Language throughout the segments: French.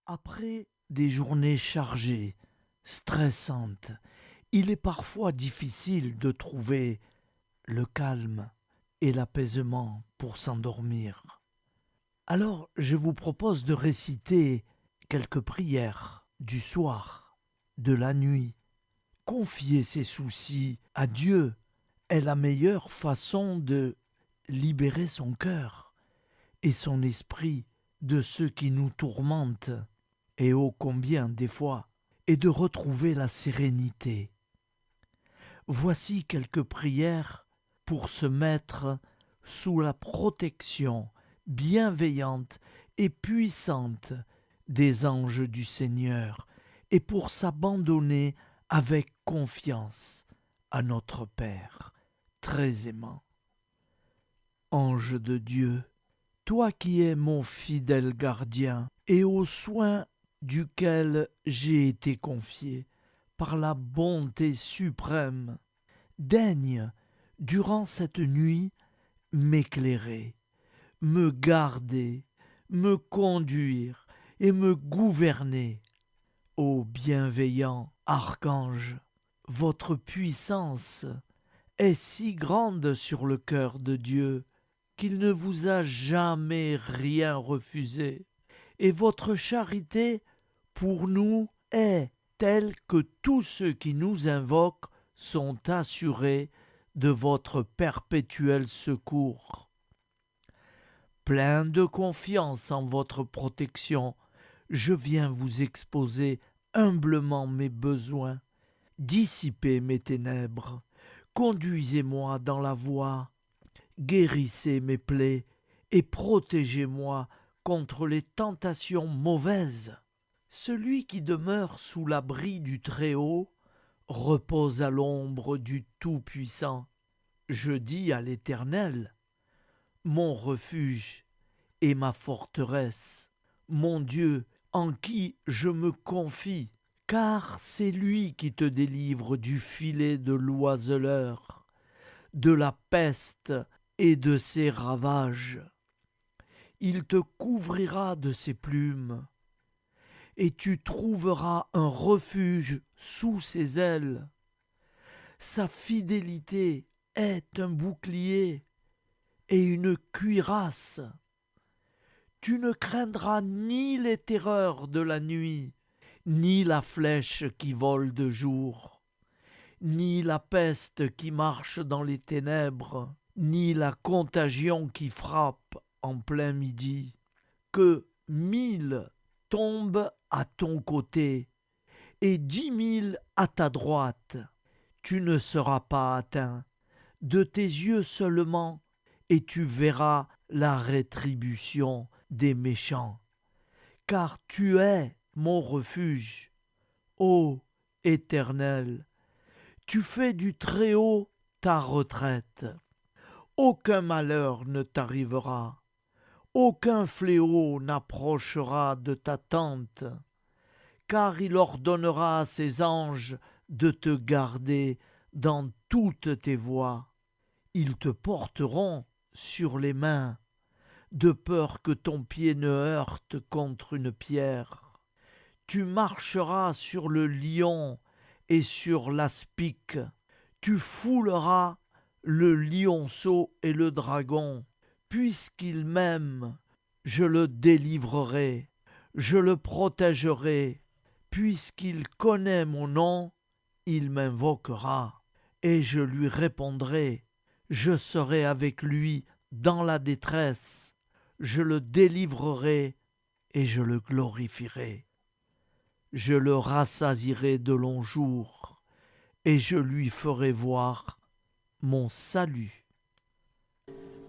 Après des journées chargées, stressantes, il est parfois difficile de trouver le calme et l'apaisement pour s'endormir. Alors je vous propose de réciter quelques prières du soir, de la nuit. Confier ses soucis à Dieu est la meilleure façon de libérer son cœur et son esprit de ce qui nous tourmente, et ô combien des fois, et de retrouver la sérénité. Voici quelques prières pour se mettre sous la protection bienveillante et puissante des anges du Seigneur et pour s'abandonner avec confiance à notre Père très aimant. Ange de Dieu, toi qui es mon fidèle gardien et aux soins duquel j'ai été confié par la bonté suprême, daigne, durant cette nuit, m'éclairer, me garder, me conduire et me gouverner. Ô bienveillant archange, votre puissance est si grande sur le cœur de Dieu qu'il ne vous a jamais rien refusé, et votre charité pour nous est telle que tous ceux qui nous invoquent sont assurés de votre perpétuel secours. Plein de confiance en votre protection, je viens vous exposer humblement mes besoins. Dissipez mes ténèbres, conduisez-moi dans la voie, guérissez mes plaies et protégez-moi contre les tentations mauvaises. Celui qui demeure sous l'abri du Très-Haut repose à l'ombre du Tout-Puissant. Je dis à l'Éternel, mon refuge et ma forteresse, mon Dieu en qui je me confie, car c'est lui qui te délivre du filet de l'oiseleur, de la peste et de ses ravages. Il te couvrira de ses plumes, et tu trouveras un refuge sous ses ailes. Sa fidélité est un bouclier et une cuirasse. Tu ne craindras ni les terreurs de la nuit, ni la flèche qui vole de jour, ni la peste qui marche dans les ténèbres, ni la contagion qui frappe en plein midi. Que 1000 tombent à ton côté et 10 000 à ta droite, tu ne seras pas atteint. De tes yeux seulement, et tu verras la rétribution des méchants. Car tu es mon refuge, ô Éternel. Tu fais du Très-Haut ta retraite. Aucun malheur ne t'arrivera. Aucun fléau n'approchera de ta tente, car il ordonnera à ses anges de te garder dans toutes tes voies. Ils te porteront sur les mains, de peur que ton pied ne heurte contre une pierre. Tu marcheras sur le lion et sur l'aspic. Tu fouleras le lionceau et le dragon. Puisqu'il m'aime, je le délivrerai, je le protégerai. Puisqu'il connaît mon nom, il m'invoquera, et je lui répondrai. Je serai avec lui dans la détresse, je le délivrerai et je le glorifierai. Je le rassasierai de longs jours, et je lui ferai voir mon salut.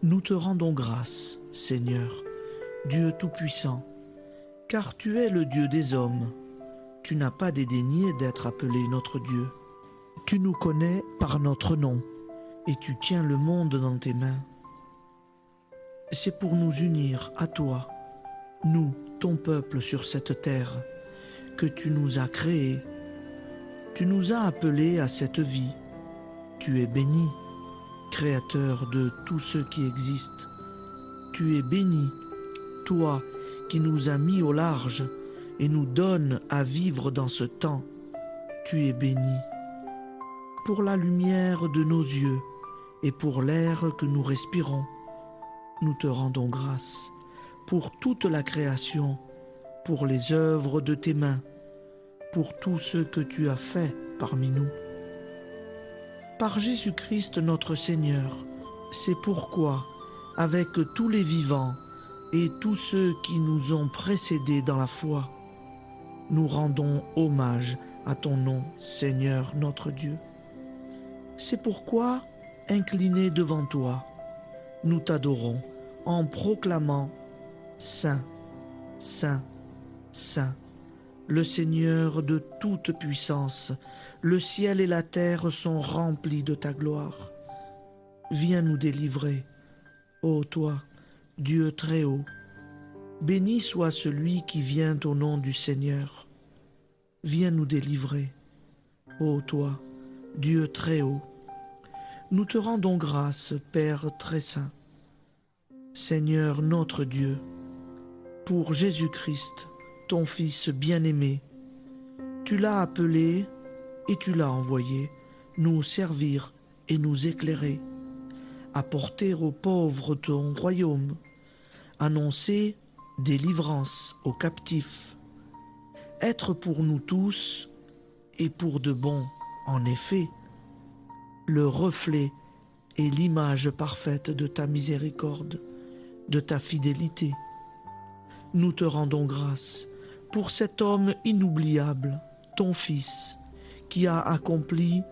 Nous te rendons grâce, Seigneur, Dieu Tout-Puissant, car tu es le Dieu des hommes. Tu n'as pas dédaigné d'être appelé notre Dieu. Tu nous connais par notre nom, et tu tiens le monde dans tes mains. C'est pour nous unir à toi, nous, ton peuple sur cette terre, que tu nous as créés. Tu nous as appelés à cette vie. Tu es béni, Créateur de tout ce qui existe. Tu es béni, toi qui nous as mis au large et nous donne à vivre dans ce temps. Tu es béni. Pour la lumière de nos yeux et pour l'air que nous respirons, nous te rendons grâce. Pour toute la création, pour les œuvres de tes mains, pour tout ce que tu as fait parmi nous. Par Jésus-Christ notre Seigneur, c'est pourquoi, avec tous les vivants et tous ceux qui nous ont précédés dans la foi, nous rendons hommage à ton nom, Seigneur notre Dieu. C'est pourquoi, inclinés devant toi, nous t'adorons en proclamant « Saint, Saint, Saint ». Le Seigneur de toute puissance, le ciel et la terre sont remplis de ta gloire. Viens nous délivrer, ô toi, Dieu très haut. Béni soit celui qui vient au nom du Seigneur. Viens nous délivrer, ô toi, Dieu très haut. Nous te rendons grâce, Père très saint. Seigneur notre Dieu, pour Jésus-Christ, ton Fils bien-aimé, tu l'as appelé et tu l'as envoyé nous servir et nous éclairer, apporter aux pauvres ton royaume, annoncer délivrance aux captifs, être pour nous tous et pour de bon, en effet, le reflet et l'image parfaite de ta miséricorde, de ta fidélité. Nous te rendons grâce pour cet homme inoubliable, ton Fils, qui a accompli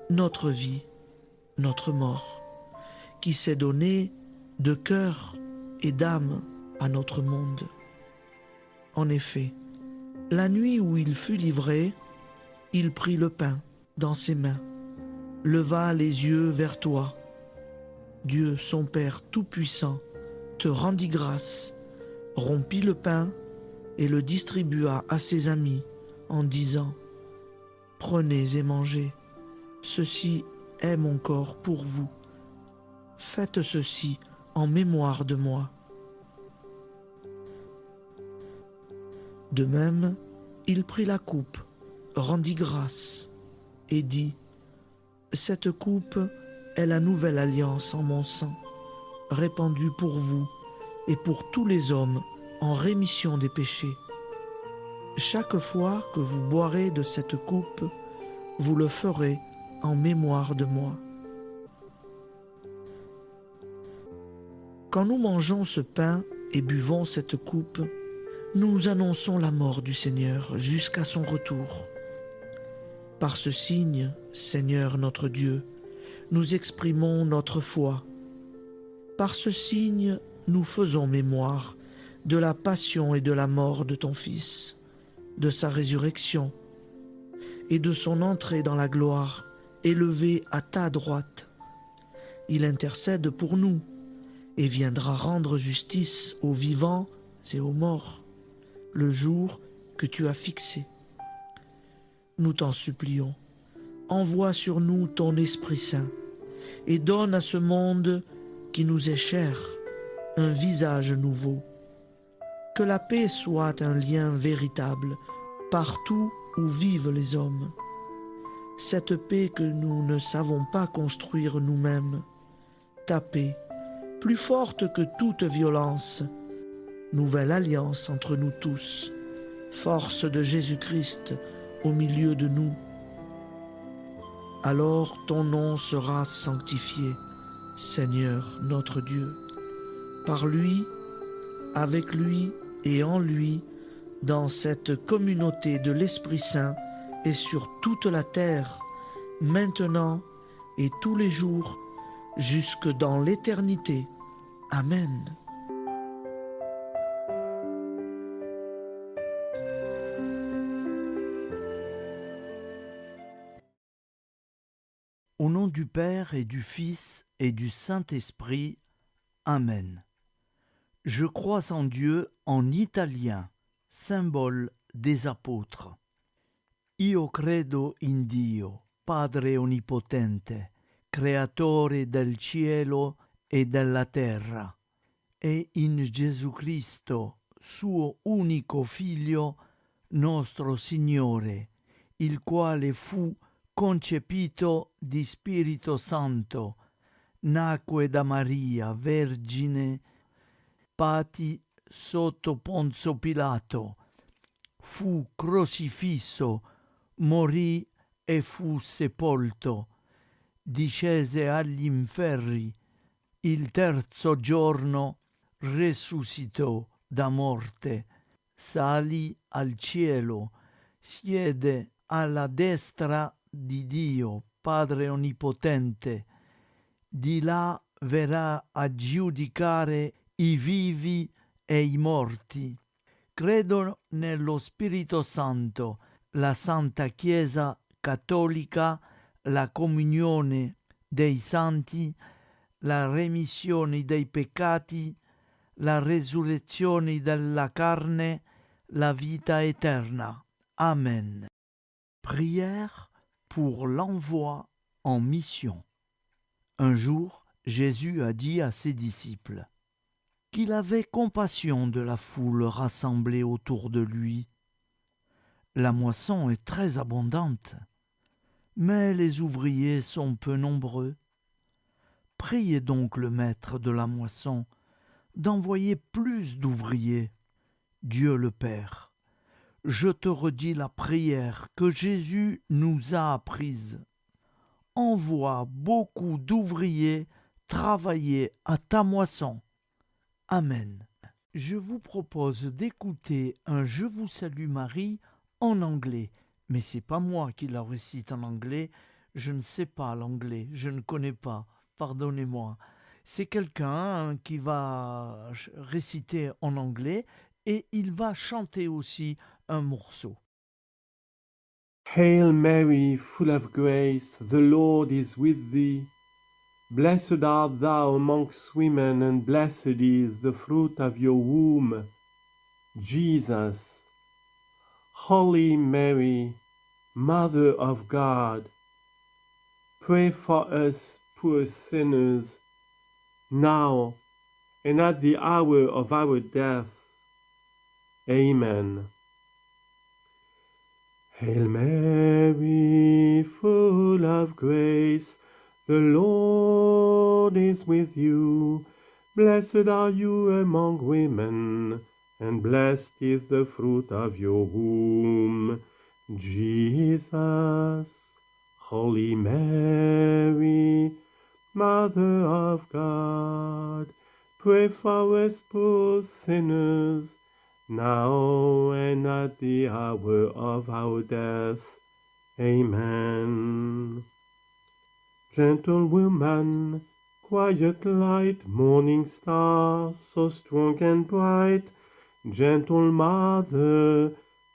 notre vie, notre mort, qui s'est donné de cœur et d'âme à notre monde. En effet, la nuit où il fut livré, il prit le pain dans ses mains, leva les yeux vers toi. Dieu, son Père Tout-Puissant, te rendit grâce, rompit le pain et le distribua à ses amis en disant « Prenez et mangez, ceci est mon corps pour vous. Faites ceci en mémoire de moi. » De même, il prit la coupe, rendit grâce et dit « Cette coupe est la nouvelle alliance en mon sang, répandue pour vous et pour tous les hommes en rémission des péchés. Chaque fois que vous boirez de cette coupe, vous le ferez en mémoire de moi. » Quand nous mangeons ce pain et buvons cette coupe, nous annonçons la mort du Seigneur jusqu'à son retour. Par ce signe, Seigneur notre Dieu, nous exprimons notre foi. Par ce signe, nous faisons mémoire de la passion et de la mort de ton Fils, de sa résurrection et de son entrée dans la gloire, élevé à ta droite. Il intercède pour nous et viendra rendre justice aux vivants et aux morts, le jour que tu as fixé. Nous t'en supplions, envoie sur nous ton Esprit Saint et donne à ce monde qui nous est cher un visage nouveau. Que la paix soit un lien véritable partout où vivent les hommes. Cette paix que nous ne savons pas construire nous-mêmes, ta paix, plus forte que toute violence, nouvelle alliance entre nous tous, force de Jésus-Christ au milieu de nous. Alors ton nom sera sanctifié, Seigneur notre Dieu. Par lui, avec lui et en lui, dans cette communauté de l'Esprit Saint et sur toute la terre, maintenant et tous les jours, jusque dans l'éternité. Amen. Au nom du Père et du Fils et du Saint-Esprit. Amen. Je crois en Dieu en italien, symbole des apôtres. Io credo in Dio, Padre onnipotente, creatore del cielo e della terra, e in Gesù Cristo, suo unico Figlio, nostro Signore, il quale fu concepito di Spirito Santo, nacque da Maria, vergine, patì sotto Ponzio Pilato, fu crocifisso, morì e fu sepolto, discese agli inferni, il terzo giorno resuscitò da morte, salì al cielo, siede alla destra di Dio, Padre Onnipotente, di là verrà a giudicare i vivi e i morti. Credo nello Spirito Santo, la Santa Chiesa Cattolica, la comunione dei santi, la remissione dei peccati, la resurrezione della carne, la vita éternelle. Amen. Prière pour l'envoi en mission. Un jour, Jésus a dit à ses disciples qu'il avait compassion de la foule rassemblée autour de lui. La moisson est très abondante, mais les ouvriers sont peu nombreux. Priez donc le maître de la moisson d'envoyer plus d'ouvriers. Dieu le Père, je te redis la prière que Jésus nous a apprise. Envoie beaucoup d'ouvriers travailler à ta moisson. Amen. Je vous propose d'écouter un Je vous salue Marie en anglais. Mais c'est pas moi qui la récite en anglais. Je ne sais pas l'anglais. Je ne connais pas. Pardonnez-moi. C'est quelqu'un qui va réciter en anglais et il va chanter aussi un morceau. Hail Mary, full of grace, the Lord is with thee. Blessed art thou amongst women, and blessed is the fruit of your womb, Jesus. Holy Mary, Mother of God, pray for us poor sinners, now and at the hour of our death. Amen. Hail Mary, full of grace, the Lord is with you. Blessed are you among women, and blessed is the fruit of your womb, Jesus. Holy Mary, Mother of God, pray for us poor sinners, now and at the hour of our death. Amen. Gentle woman, quiet light, morning star, so strong and bright, gentle mother,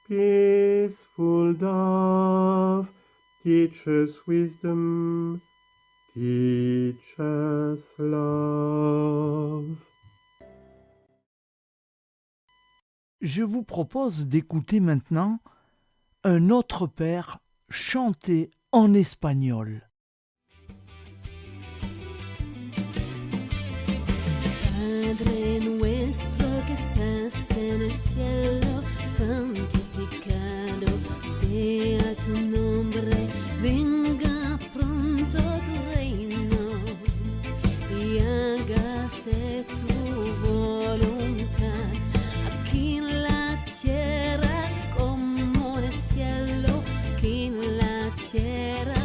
peaceful dove, teach us wisdom, teach us love. Je vous propose d'écouter maintenant un autre père chanté en espagnol. Padre nuestro que estás en el cielo, santificado sea tu nombre, venga pronto tu reino y hágase tu voluntad, aquí en la tierra como en el cielo, aquí en la tierra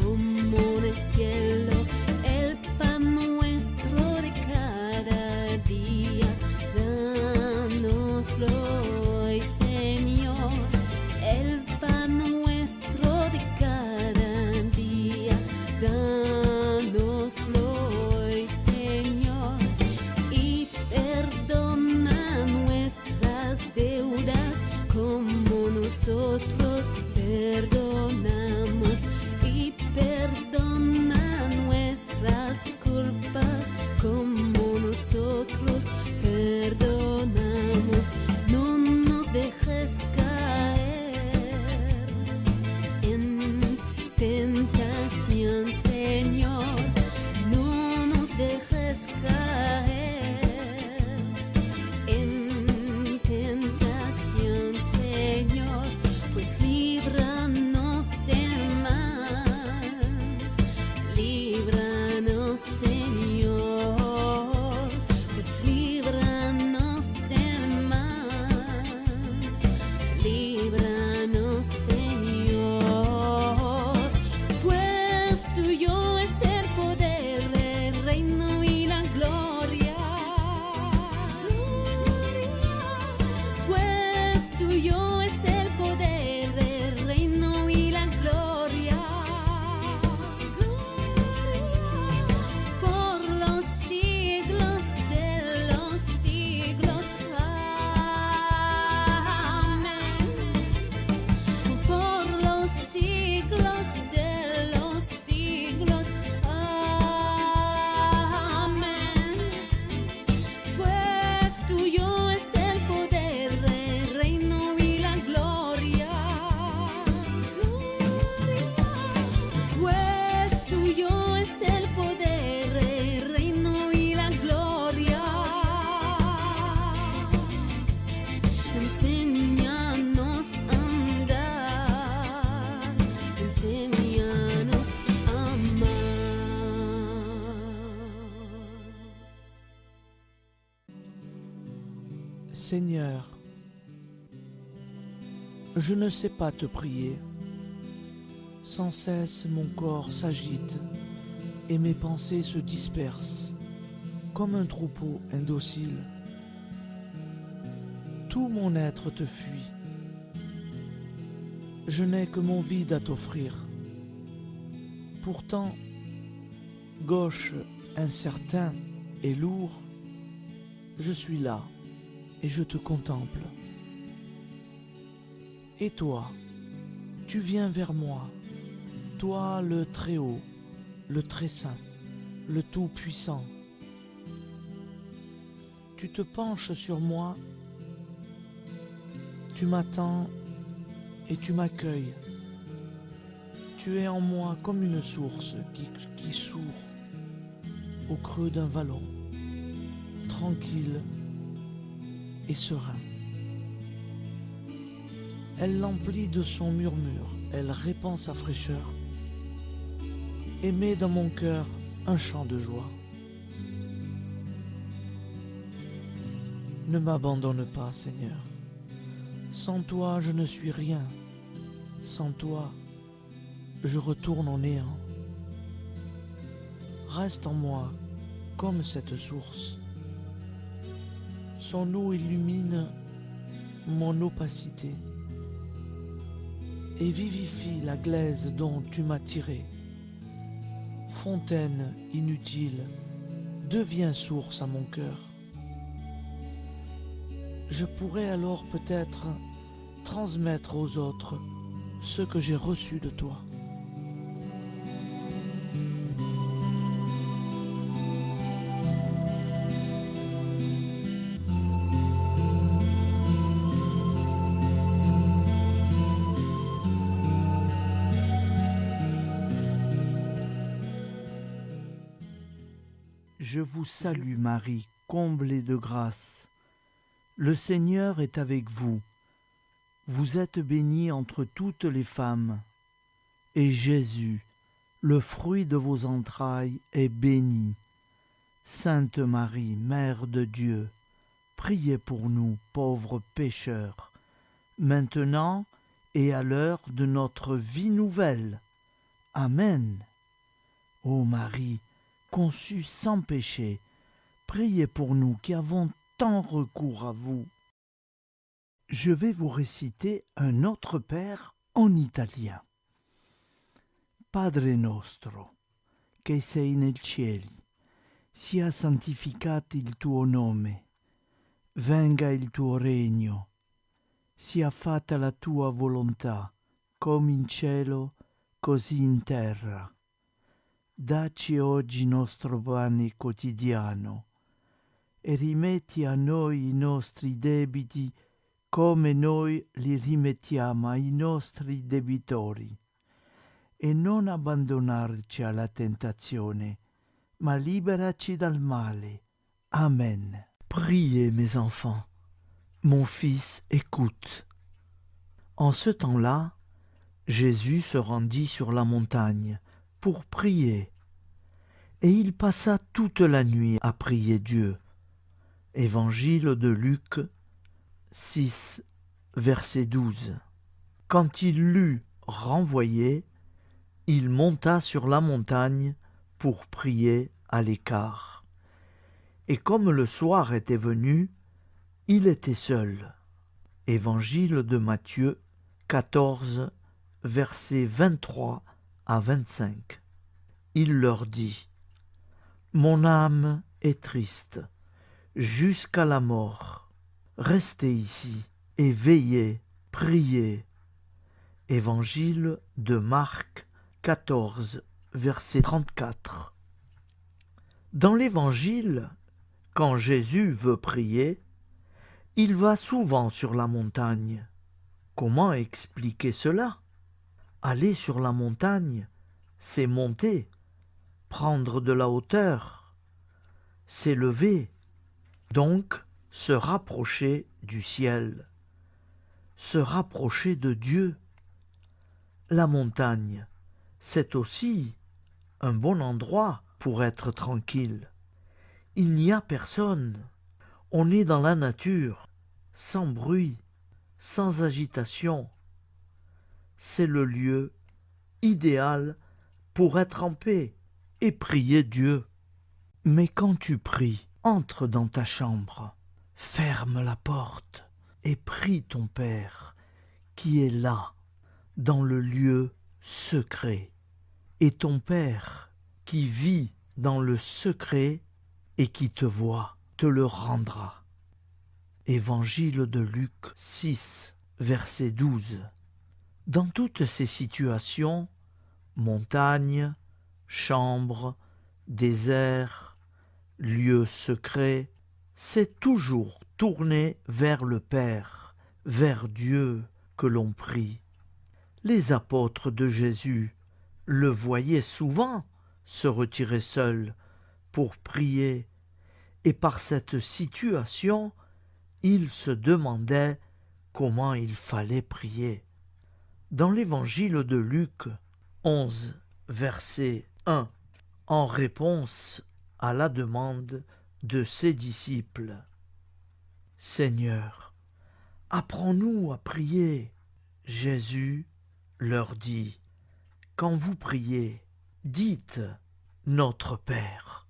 como en el cielo. El pan nuestro de cada día, dánoslo hoy, Señor. El pan nuestro de cada día, dánoslo hoy, Señor. Y perdona nuestras deudas como nosotros perdonamos. Y perdona nuestras culpas como nosotros perdonamos. No nos dejes caer en tentación, Señor. No nos dejes caer en tentación, Señor. Seigneur, je ne sais pas te prier. Sans cesse mon corps s'agite et mes pensées se dispersent comme un troupeau indocile. Tout mon être te fuit. Je n'ai que mon vide à t'offrir. Pourtant, gauche, incertain et lourd, je suis là et je te contemple. Et toi, tu viens vers moi, toi le Très-Haut, le Très-Saint, le Tout-Puissant. Tu te penches sur moi, tu m'attends et tu m'accueilles. Tu es en moi comme une source qui sourd au creux d'un vallon, tranquille et serein. Elle l'emplit de son murmure, elle répand sa fraîcheur et met dans mon cœur un chant de joie. Ne m'abandonne pas, Seigneur. Sans toi, je ne suis rien. Sans toi, je retourne au néant. Reste en moi comme cette source. Son eau illumine mon opacité et vivifie la glaise dont tu m'as tiré. Fontaine inutile, deviens source à mon cœur. Je pourrais alors peut-être transmettre aux autres ce que j'ai reçu de toi. Je vous salue Marie, comblée de grâce. Le Seigneur est avec vous. Vous êtes bénie entre toutes les femmes. Et Jésus, le fruit de vos entrailles, est béni. Sainte Marie, Mère de Dieu, priez pour nous, pauvres pécheurs, maintenant et à l'heure de notre vie nouvelle. Amen. Ô Marie, conçue sans péché, priez pour nous qui avons tant recours à vous. Je vais vous réciter un autre Père en italien. Padre nostro, che sei nel cieli, sia santificato il tuo nome, venga il tuo regno, sia fatta la tua volontà, come in cielo, così in terra. Dacci oggi nostro pane quotidiano, e rimetti a noi i nostri debiti come noi li rimettiamo ai nostri debitori. E non abbandonarci alla tentazione, ma liberaci dal male. Amen. Priez, mes enfants. Mon fils, écoute. En ce temps-là, Jésus se rendit sur la montagne pour prier, et il passa toute la nuit à prier Dieu. Évangile de Luc 6, verset 12. Quand il l'eut renvoyé, il monta sur la montagne pour prier à l'écart. Et comme le soir était venu, il était seul. Évangile de Matthieu 14, versets 23 à 25. Il leur dit : Mon âme est triste jusqu'à la mort. Restez ici et veillez, priez. Évangile de Marc 14, verset 34. Dans l'Évangile, quand Jésus veut prier, il va souvent sur la montagne. Comment expliquer cela ? Aller sur la montagne, c'est monter, prendre de la hauteur, s'élever, donc se rapprocher du ciel, se rapprocher de Dieu. La montagne, c'est aussi un bon endroit pour être tranquille. Il n'y a personne, on est dans la nature, sans bruit, sans agitation. C'est le lieu idéal pour être en paix et prier Dieu. Mais quand tu pries, entre dans ta chambre, ferme la porte et prie ton Père qui est là, dans le lieu secret. Et ton Père qui vit dans le secret et qui te voit, te le rendra. Évangile de Luc 6, verset 12. Dans toutes ces situations, montagne, chambre, désert, lieu secret, c'est toujours tourné vers le Père, vers Dieu que l'on prie. Les apôtres de Jésus le voyaient souvent se retirer seul pour prier, et par cette situation, ils se demandaient comment il fallait prier. Dans l'évangile de Luc 11, verset 1, en réponse à la demande de ses disciples, « Seigneur, apprends-nous à prier. » Jésus leur dit, « Quand vous priez, dites, Notre Père,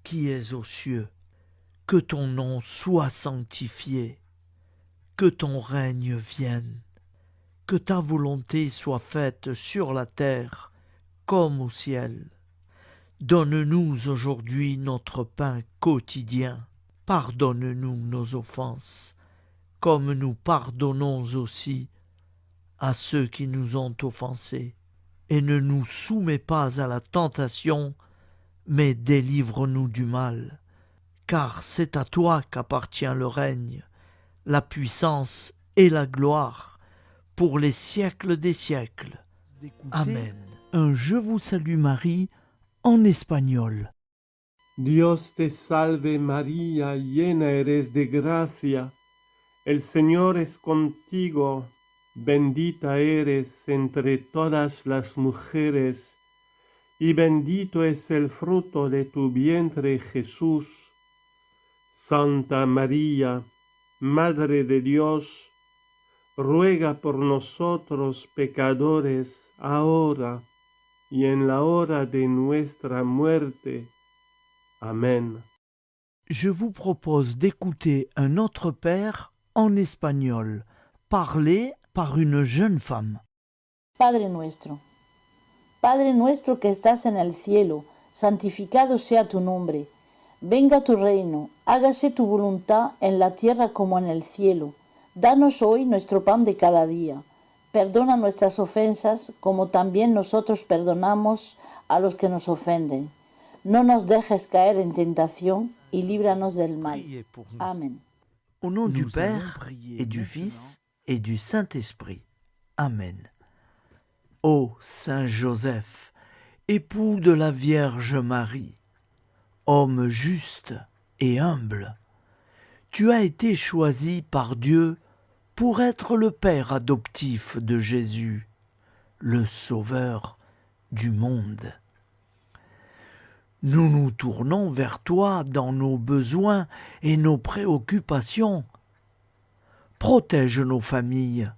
qui es aux cieux, que ton nom soit sanctifié, que ton règne vienne, que ta volonté soit faite sur la terre comme au ciel. Donne-nous aujourd'hui notre pain quotidien. Pardonne-nous nos offenses, comme nous pardonnons aussi à ceux qui nous ont offensés. Et ne nous soumets pas à la tentation, mais délivre-nous du mal. Car c'est à toi qu'appartient le règne, la puissance et la gloire, pour les siècles des siècles. Amen. Un Je vous salue Marie en espagnol. Dios te salve María, llena eres de gracia. El Señor es contigo, bendita eres entre todas las mujeres, y bendito es el fruto de tu vientre Jesús. Santa María, Madre de Dios, ruega por nosotros pecadores, ahora y en la hora de nuestra muerte. Amen. Je vous propose d'écouter un autre Père en espagnol, parlé par une jeune femme. Padre nuestro que estás en el cielo, santificado sea tu nombre. Venga tu reino, hágase tu voluntad en la tierra como en el cielo. Danos hoy nuestro pan de cada día. Perdona nuestras ofensas, como también nosotros perdonamos a los que nos ofenden. No nos dejes caer en tentación y líbranos del mal. Amen. Au nom du Père et du Fils et du Saint-Esprit. Amen. Ô Saint Joseph, époux de la Vierge Marie, homme juste et humble, tu as été choisi par Dieu pour être le père adoptif de Jésus, le Sauveur du monde. Nous nous tournons vers toi dans nos besoins et nos préoccupations. Protège nos familles,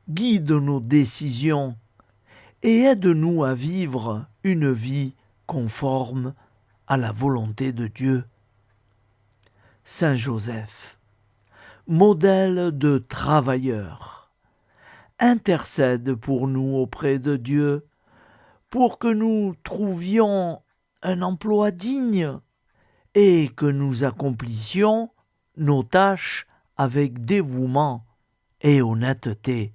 guide nos décisions et aide-nous à vivre une vie conforme à la volonté de Dieu. Saint Joseph, modèle de travailleur, intercède pour nous auprès de Dieu pour que nous trouvions un emploi digne et que nous accomplissions nos tâches avec dévouement et honnêteté.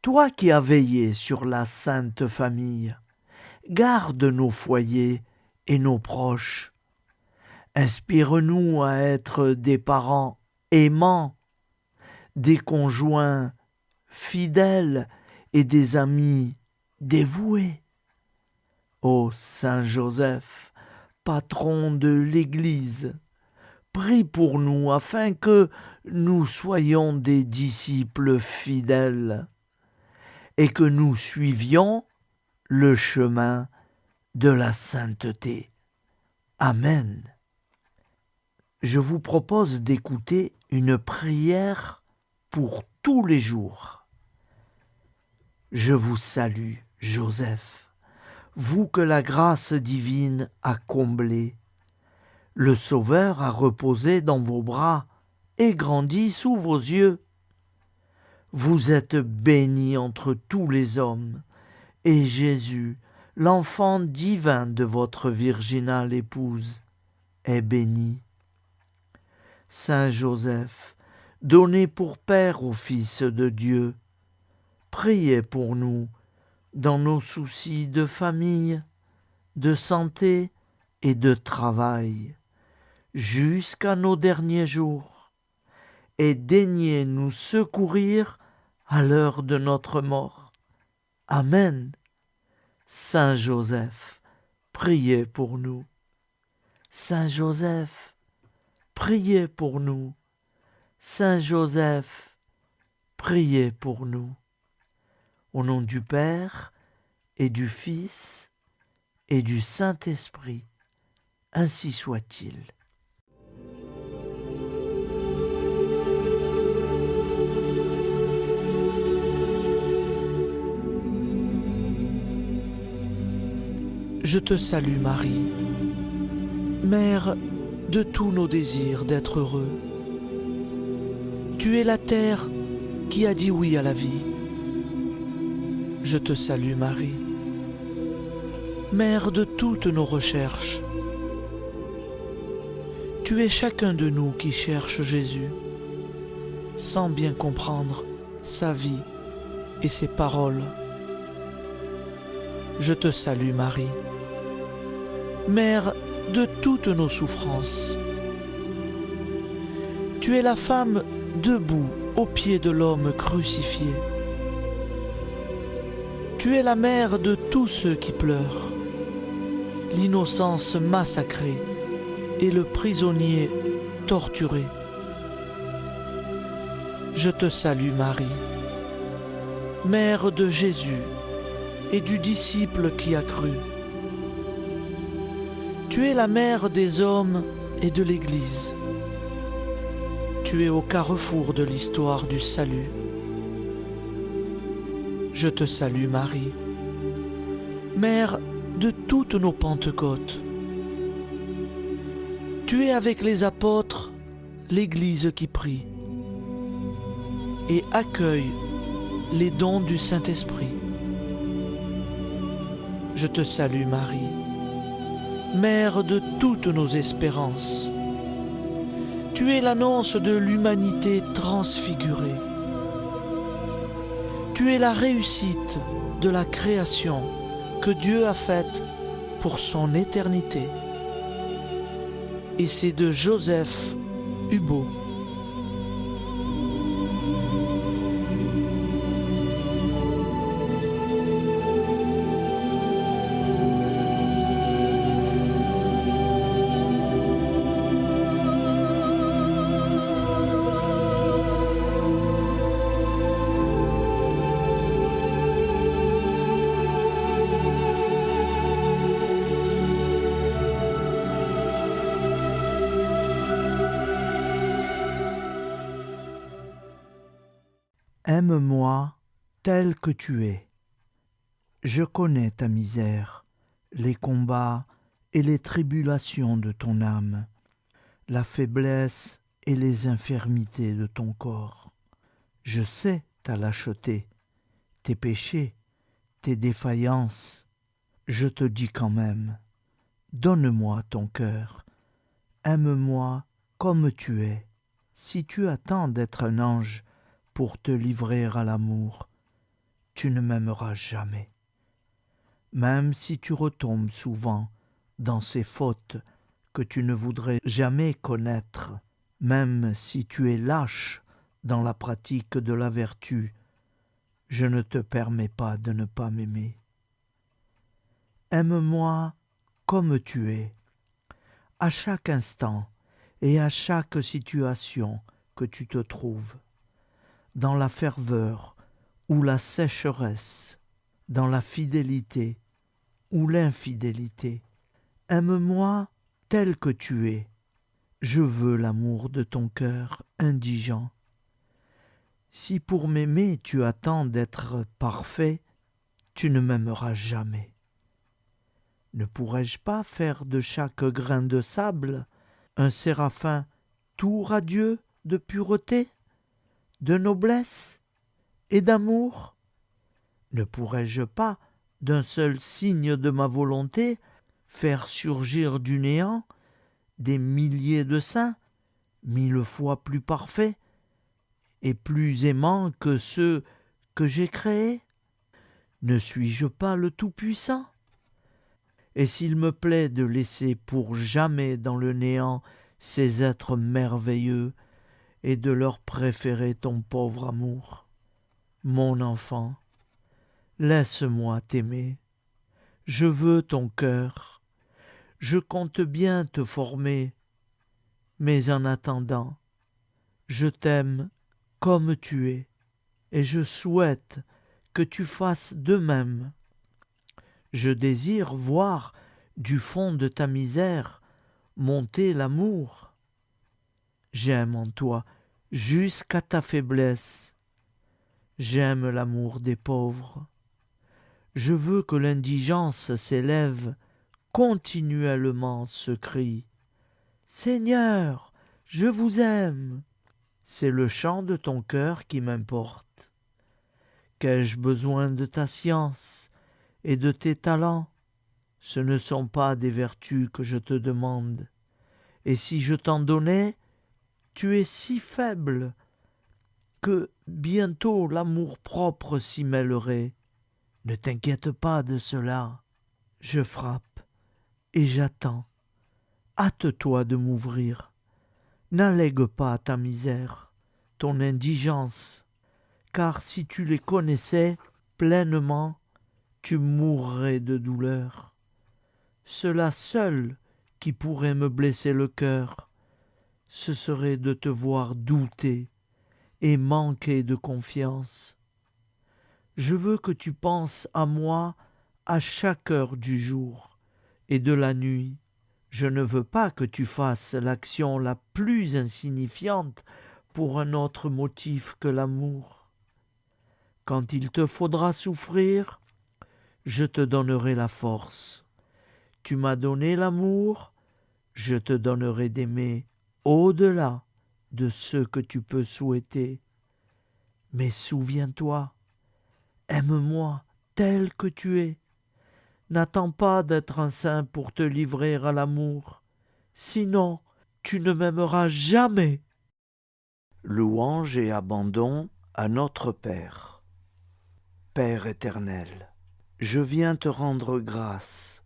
Toi qui as veillé sur la Sainte Famille, garde nos foyers et nos proches. Inspire-nous à être des parents aimants, des conjoints fidèles et des amis dévoués. Ô Saint Joseph, patron de l'Église, prie pour nous afin que nous soyons des disciples fidèles et que nous suivions le chemin de la sainteté. Amen. je vous propose d'écouter une prière pour tous les jours. Je vous salue, Joseph, vous que la grâce divine a comblé. Le Sauveur a reposé dans vos bras et grandi sous vos yeux. Vous êtes bénie entre tous les hommes, et Jésus, l'enfant divin de votre virginale épouse, est béni. Saint Joseph, donné pour Père au Fils de Dieu, priez pour nous dans nos soucis de famille, de santé et de travail, jusqu'à nos derniers jours, et daignez nous secourir à l'heure de notre mort. Amen. Saint Joseph, priez pour nous. Saint Joseph, priez pour nous. Saint Joseph, priez pour nous. Au nom du Père et du Fils et du Saint-Esprit, ainsi soit-il. Je te salue Marie, Mère de tous nos désirs d'être heureux. Tu es la terre qui a dit oui à la vie. Je te salue Marie, Mère de toutes nos recherches. Tu es chacun de nous qui cherche Jésus, sans bien comprendre sa vie et ses paroles. Je te salue Marie, Mère de toutes nos souffrances. Tu es la femme debout au pied de l'homme crucifié. Tu es la mère de tous ceux qui pleurent, l'innocence massacrée et le prisonnier torturé. Je te salue Marie, Mère de Jésus et du disciple qui a cru. Tu es la mère des hommes et de l'Église. Tu es au carrefour de l'histoire du salut. Je te salue Marie, Mère de toutes nos Pentecôtes. Tu es avec les apôtres l'Église qui prie et accueille les dons du Saint-Esprit. Je te salue Marie, Mère de toutes nos espérances. Tu es l'annonce de l'humanité transfigurée. Tu es la réussite de la création que Dieu a faite pour son éternité. Et c'est de Joseph Hubeau. Aime-moi tel que tu es. Je connais ta misère, les combats et les tribulations de ton âme, la faiblesse et les infirmités de ton corps. Je sais ta lâcheté, tes péchés, tes défaillances. Je te dis quand même, donne-moi ton cœur, aime-moi comme tu es. Si tu attends d'être un ange pour te livrer à l'amour, tu ne m'aimeras jamais. Même si tu retombes souvent dans ces fautes que tu ne voudrais jamais connaître, même si tu es lâche dans la pratique de la vertu, je ne te permets pas de ne pas m'aimer. Aime-moi comme tu es, à chaque instant et à chaque situation que tu te trouves, dans la ferveur ou la sécheresse, dans la fidélité ou l'infidélité. Aime-moi tel que tu es, Je veux l'amour de ton cœur indigent. Si pour m'aimer tu attends d'être parfait, tu ne m'aimeras jamais. Ne pourrais-je pas faire de chaque grain de sable un séraphin tout radieux de pureté, de noblesse et d'amour? Ne pourrais-je pas, d'un seul signe de ma volonté, faire surgir du néant des milliers de saints, 1000 fois plus parfaits et plus aimants que ceux que j'ai créés? Ne suis-je pas le Tout-Puissant? Et s'il me plaît de laisser pour jamais dans le néant ces êtres merveilleux et de leur préférer ton pauvre amour, mon enfant, laisse-moi t'aimer. Je veux ton cœur. Je compte bien te former, mais en attendant, je t'aime comme tu es, et je souhaite que tu fasses de même. Je désire voir du fond de ta misère monter l'amour. J'aime en toi jusqu'à ta faiblesse. J'aime l'amour des pauvres. Je veux que l'indigence s'élève continuellement ce cri. Seigneur, je vous aime. C'est le chant de ton cœur qui m'importe. Qu'ai-je besoin de ta science et de tes talents? Ce ne sont pas des vertus que je te demande. Et si je t'en donnais, tu es si faible que bientôt l'amour-propre s'y mêlerait. Ne t'inquiète pas de cela. Je frappe et j'attends. Hâte-toi de m'ouvrir. N'allègue pas ta misère, ton indigence, car si tu les connaissais pleinement, tu mourrais de douleur. Cela seul qui pourrait me blesser le cœur, ce serait de te voir douter et manquer de confiance. Je veux que tu penses à moi à chaque heure du jour et de la nuit. Je ne veux pas que tu fasses l'action la plus insignifiante pour un autre motif que l'amour. Quand il te faudra souffrir, je te donnerai la force. Tu m'as donné l'amour, je te donnerai d'aimer au-delà de ce que tu peux souhaiter. Mais souviens-toi, aime-moi tel que tu es. N'attends pas d'être un saint pour te livrer à l'amour, sinon tu ne m'aimeras jamais. Louange et abandon à notre Père. Père éternel, je viens te rendre grâce,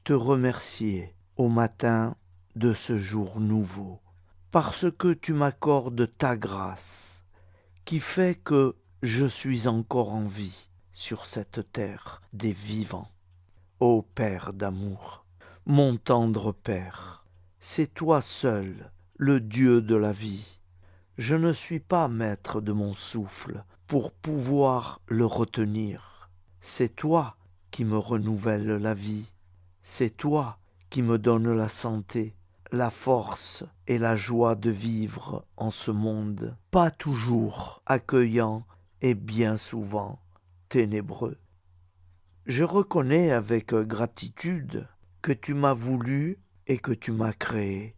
te remercier au matin de ce jour nouveau, parce que tu m'accordes ta grâce, qui fait que je suis encore en vie sur cette terre des vivants. Ô Père d'amour, mon tendre Père, c'est toi seul, le Dieu de la vie. Je ne suis pas maître de mon souffle pour pouvoir le retenir. C'est toi qui me renouvelle la vie. C'est toi qui me donne la santé, la force et la joie de vivre en ce monde, pas toujours accueillant et bien souvent ténébreux. Je reconnais avec gratitude que tu m'as voulu et que tu m'as créé.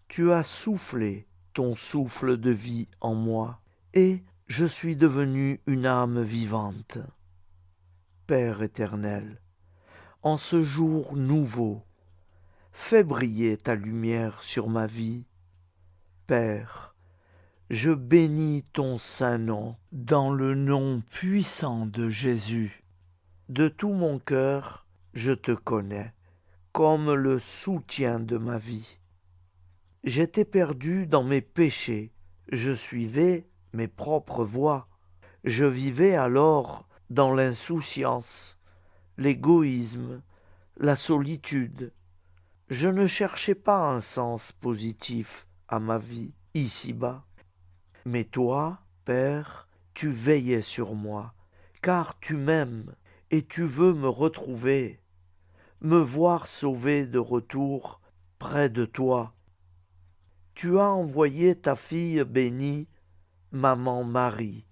Tu as soufflé ton souffle de vie en moi et je suis devenu une âme vivante. Père éternel, en ce jour nouveau, fais briller ta lumière sur ma vie. Père, je bénis ton saint nom dans le nom puissant de Jésus. De tout mon cœur, je te connais comme le soutien de ma vie. J'étais perdu dans mes péchés, je suivais mes propres voies. Je vivais alors dans l'insouciance, l'égoïsme, la solitude. Je ne cherchais pas un sens positif à ma vie ici-bas. Mais toi, Père, tu veillais sur moi, car tu m'aimes et tu veux me retrouver, me voir sauvé de retour près de toi. Tu as envoyé ta fille bénie, maman Marie,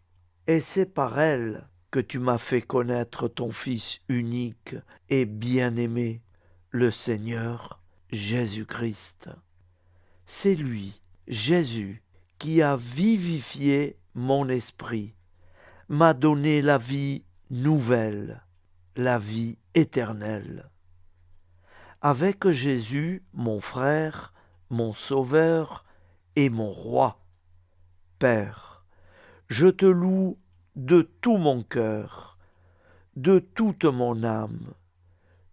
et c'est par elle que tu m'as fait connaître ton Fils unique et bien-aimé, le Seigneur Jésus-Christ. C'est lui, Jésus, qui a vivifié mon esprit, m'a donné la vie nouvelle, la vie éternelle. Avec Jésus, mon frère, mon sauveur et mon roi, Père, je te loue de tout mon cœur, de toute mon âme,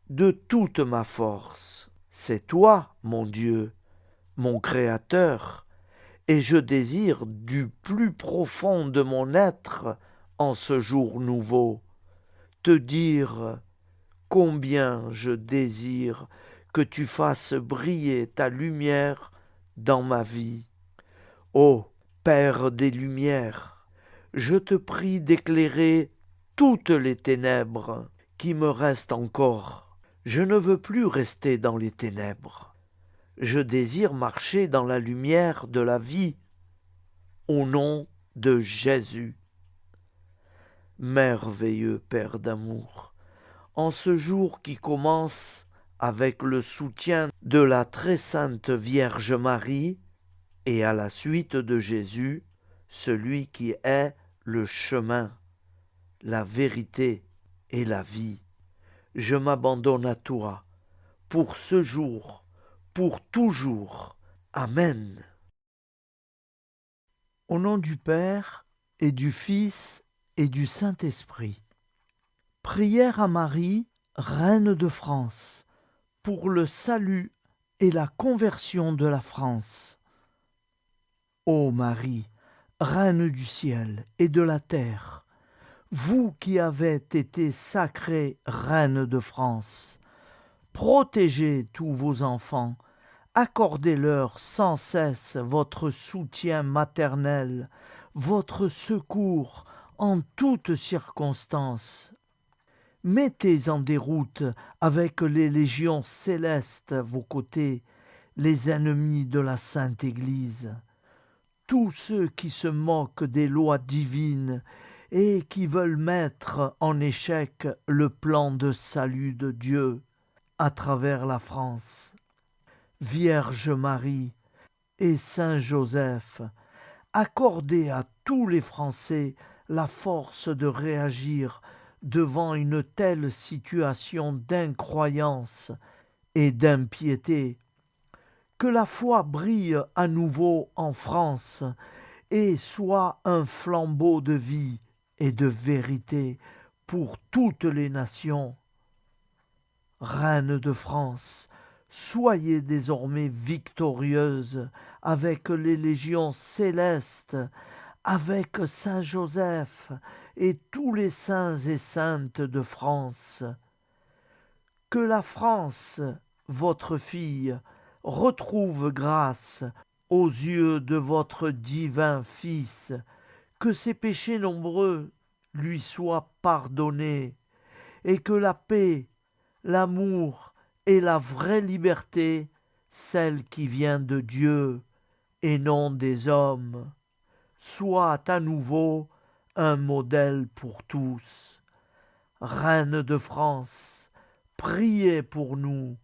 de toute ma force. C'est toi, mon Dieu, mon Créateur, et je désire du plus profond de mon être, en ce jour nouveau, te dire combien je désire que tu fasses briller ta lumière dans ma vie. Ô Père des Lumières, je te prie d'éclairer toutes les ténèbres qui me restent encore. Je ne veux plus rester dans les ténèbres. Je désire marcher dans la lumière de la vie, au nom de Jésus. Merveilleux Père d'amour, en ce jour qui commence avec le soutien de la très sainte Vierge Marie et à la suite de Jésus, celui qui est le chemin, la vérité et la vie, je m'abandonne à toi pour ce jour, pour toujours. Amen. Au nom du Père et du Fils et du Saint-Esprit. Prière à Marie, Reine de France, pour le salut et la conversion de la France. Ô Marie, Reine du ciel et de la terre, vous qui avez été sacrée Reine de France, protégez tous vos enfants, accordez-leur sans cesse votre soutien maternel, votre secours en toutes circonstances. Mettez en déroute avec les légions célestes à vos côtés les ennemis de la Sainte Église, tous ceux qui se moquent des lois divines et qui veulent mettre en échec le plan de salut de Dieu à travers la France. Vierge Marie et Saint Joseph, accordez à tous les Français la force de réagir devant une telle situation d'incroyance et d'impiété. Que la foi brille à nouveau en France et soit un flambeau de vie et de vérité pour toutes les nations. Reine de France, soyez désormais victorieuse avec les légions célestes, avec Saint Joseph et tous les saints et saintes de France. Que la France, votre fille, retrouve grâce aux yeux de votre divin Fils, que ses péchés nombreux lui soient pardonnés, et que la paix, l'amour et la vraie liberté, celle qui vient de Dieu et non des hommes, soient à nouveau un modèle pour tous. Reine de France, priez pour nous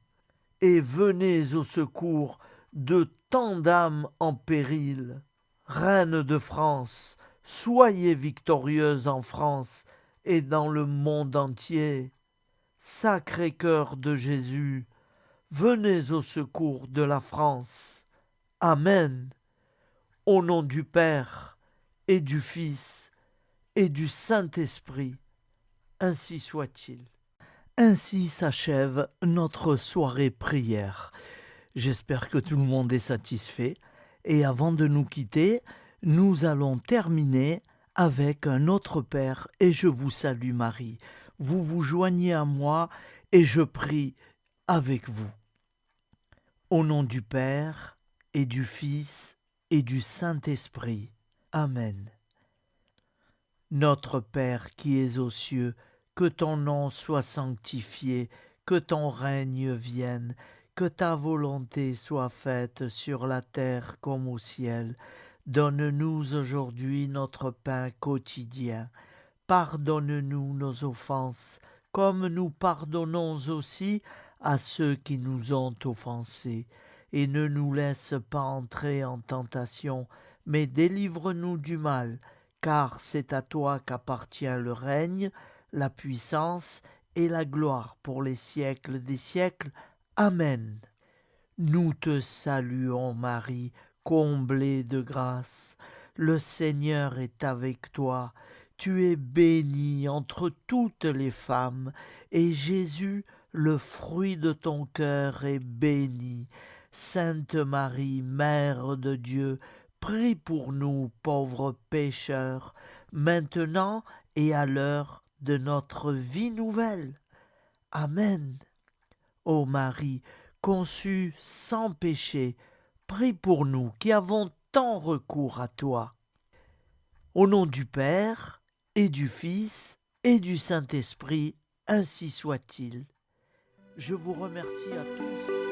et venez au secours de tant d'âmes en péril. Reine de France, soyez victorieuse en France et dans le monde entier. Sacré-Cœur de Jésus, venez au secours de la France. Amen. Au nom du Père et du Fils et du Saint-Esprit, ainsi soit-il. Ainsi s'achève notre soirée prière. J'espère que tout le monde est satisfait. Et avant de nous quitter, nous allons terminer avec un autre Père et je vous salue Marie. Vous vous joignez à moi et je prie avec vous. Au nom du Père et du Fils et du Saint-Esprit. Amen. Notre Père qui es aux cieux, que ton nom soit sanctifié, que ton règne vienne, Que ta volonté soit faite sur la terre comme au ciel. Donne-nous aujourd'hui notre pain quotidien. Pardonne-nous nos offenses, comme nous pardonnons aussi à ceux qui nous ont offensés. Et ne nous laisse pas entrer en tentation, mais délivre-nous du mal, car c'est à toi qu'appartient le règne, la puissance et la gloire pour les siècles des siècles. Amen. Nous te saluons, Marie, comblée de grâce. Le Seigneur est avec toi. Tu es bénie entre toutes les femmes, et Jésus, le fruit de ton cœur, est béni. Sainte Marie, Mère de Dieu, prie pour nous pauvres pécheurs, maintenant et à l'heure de notre vie nouvelle. Amen. Ô Marie, conçue sans péché, prie pour nous qui avons tant recours à toi. Au nom du Père, et du Fils, et du Saint-Esprit, ainsi soit-il. Je vous remercie à tous.